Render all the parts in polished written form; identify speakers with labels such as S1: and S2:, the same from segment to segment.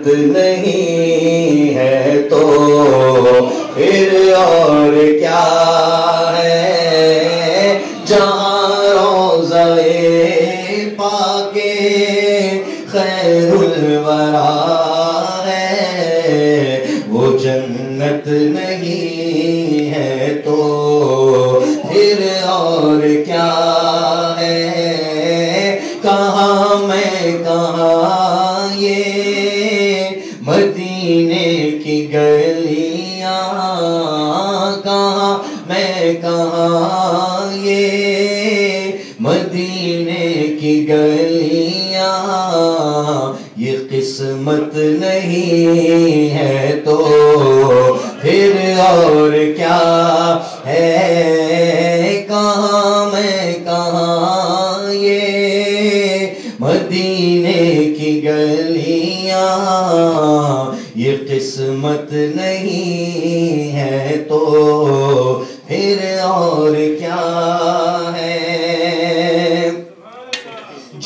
S1: جنت نہیں ہے تو پھر اور کیا ہے؟ جہاں روضہ پاک خیر الورا ہے وہ جنت نہیں ہے تو پھر اور کیا ہے؟ کہاں میں کہاں یہ مدینے کی گلیاں، کہاں میں کہاں یہ مدینے کی گلیاں، یہ قسمت نہیں ہے تو پھر اور کیا ہے؟ کہاں میں کہاں یہ مدینے کی گلیاں، یہ قسمت نہیں ہے تو پھر اور کیا ہے؟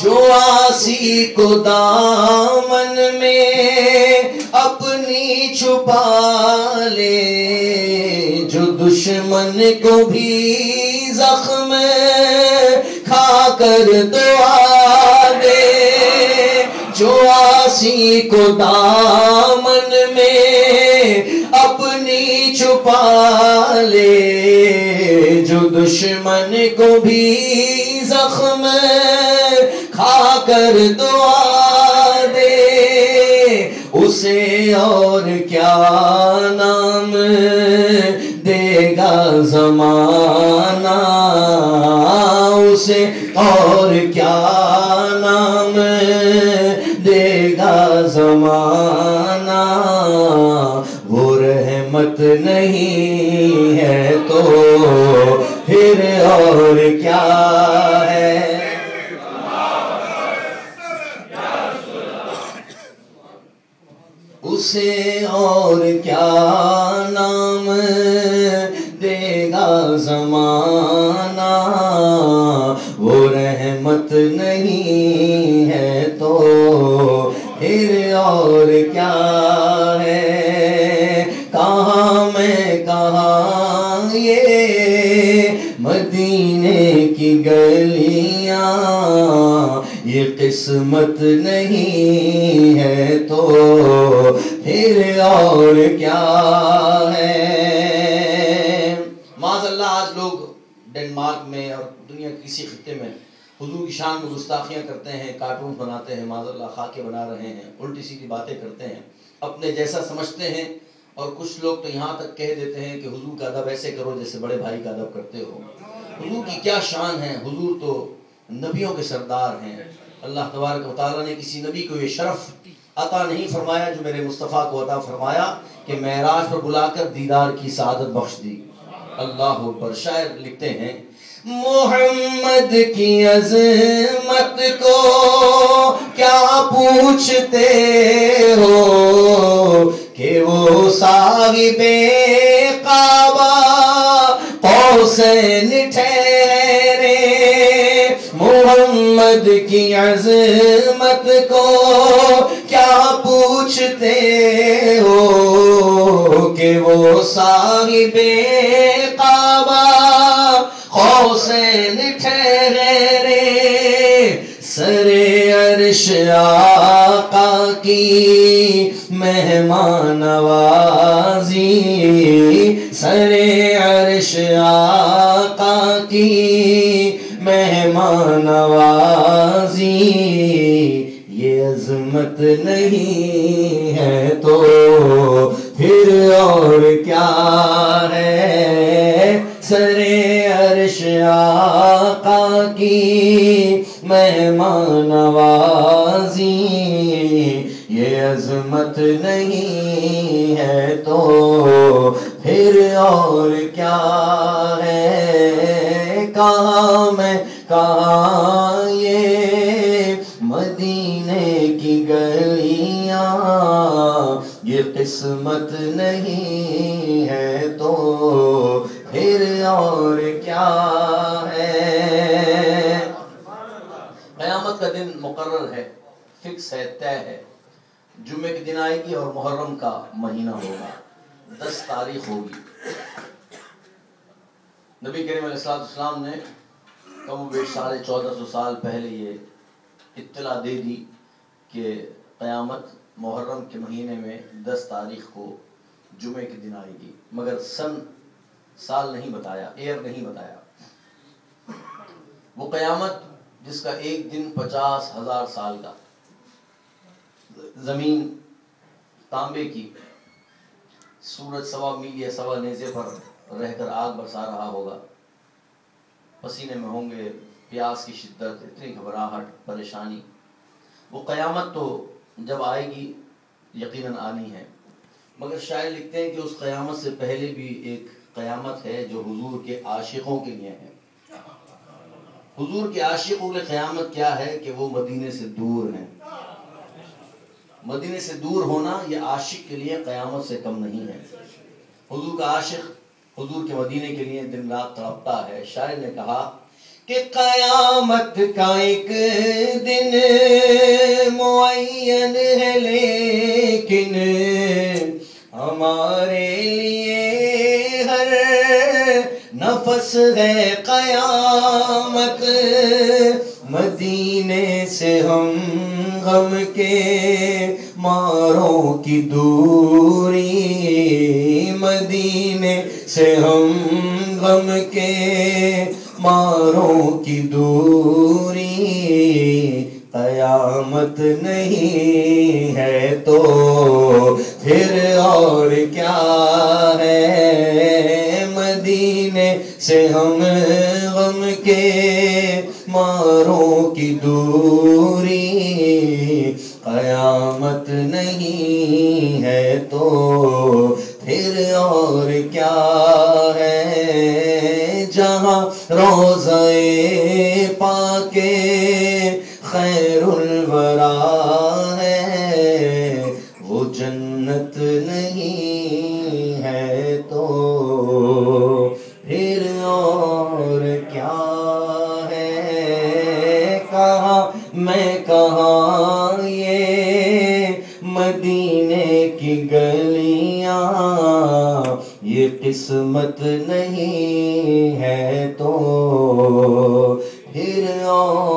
S1: جو آسی کو دامن میں اپنی چھپا لے، جو دشمن کو بھی زخم کھا کر دعا دے، جو آسی کو دامن میں اپنی چھپا لے، جو دشمن کو بھی زخم کھا کر دعا دے، اسے اور کیا نام دے گا زمانہ، اسے اور کیا نام دے گا زمانہ، وہ رحمت نہیں ہے تو پھر اور کیا ہے؟ اسے اور کیا نام دے گا زمانہ، وہ رحمت نہیں ہے تو پھر اور کیا ہے؟ کہاں میں کہاں یہ مدینے کی گلیاں، یہ قسمت نہیں ہے تو پھر اور کیا ہے؟ معاذ اللہ آج لوگ ڈنمارک میں اور دنیا کے کسی خطے میں حضور کی شان میں گستاخیاں کرتے ہیں، کارٹون بناتے ہیں، معاذ اللہ خاکے بنا رہے ہیں، الٹی سیدھی باتیں کرتے ہیں، اپنے جیسا سمجھتے ہیں، اور کچھ لوگ تو یہاں تک کہہ دیتے ہیں کہ حضور کا ادب ایسے کرو جیسے بڑے بھائی کا ادب کرتے ہو۔ حضور کی کیا شان ہے، حضور تو نبیوں کے سردار ہیں۔ اللہ تبارک و تعالیٰ نے کسی نبی کو یہ شرف عطا نہیں فرمایا جو میرے مصطفیٰ کو عطا فرمایا کہ معراج پر بلا کر دیدار کی سعادت بخش دی۔ اللہ اکبر۔ شاعر لکھتے ہیں محمد کی عظمت کو کیا پوچھتے ہو کہ وہ صاحب کعبہ قوسین ٹھہرے، محمد کی عظمت کو کیا پوچھتے ہو کہ وہ صاحب کعبہ قوسین ٹھہرے، سر عرش آقا کی مہمان نوازی، سر عرش آقا کی مہمان نوازی، یہ عظمت نہیں ہے تو پھر اور کیا ہے؟ سر عرش آقا کی مہمان نوازی، یہ عظمت نہیں ہے تو پھر اور کیا ہے؟ کہاں میں کہاں یہ مدینے کی گلیاں، یہ قسمت نہیں ہے تو پھر اور کیا ہے؟ قیامت کا دن مقرر ہے، فکس ہے، طے ہے۔ جمعے کے دن آئے گی اور محرم کا مہینہ ہوگا، 10 تاریخ ہوگی۔ نبی کریم علیہ السلام نے کم و بیش 1450 سال پہلے یہ اطلاع دے دی کہ قیامت محرم کے مہینے میں 10 تاریخ کو جمعے کے دن آئے گی، مگر سال نہیں بتایا، ایئر نہیں بتایا۔ وہ قیامت جس کا ایک دن 50,000 سال کا، زمین تانبے کی، سورج 1.25 میل یا 1.25 نیزے پر رہ کر آگ برسا رہا ہوگا، پسینے میں ہوں گے، پیاس کی شدت، اتنی گھبراہٹ، پریشانی۔ وہ قیامت تو جب آئے گی یقیناً آنی ہے، مگر شاعر لکھتے ہیں کہ اس قیامت سے پہلے بھی ایک قیامت ہے جو حضور کے عاشقوں کے لیے ہے۔ حضور کے عاشقوں کے قیامت کیا ہے کہ وہ مدینے سے دور ہیں۔ مدینے سے دور ہونا یہ عاشق کے لیے قیامت سے کم نہیں ہے۔ حضور کا عاشق حضور کے مدینے کے لیے دن رات تڑپتا ہے۔ شاعر نے کہا کہ قیامت کا ایک دن معین ہے، لیکن ہمارے لیے ہر نفس ہے قیامت۔ مدینے سے ہم غم کے ماروں کی دوری، مدینے سے ہم غم کے ماروں کی دوری، قیامت نہیں ہے تو پھر اور کیا ہے۔ مدینے سے ہم غم کے ماروں کی دوری، قیامت نہیں ہے تو پھر اور کیا ہے۔ جہاں روضہ پاک خیر الورا ہے، وہ جنت نہیں ہے تو پھر اور کیا ہے۔ کہاں میں کہاں یہ مدینے کی گلیاں، یہ قسمت نہیں ہے تو پھر اور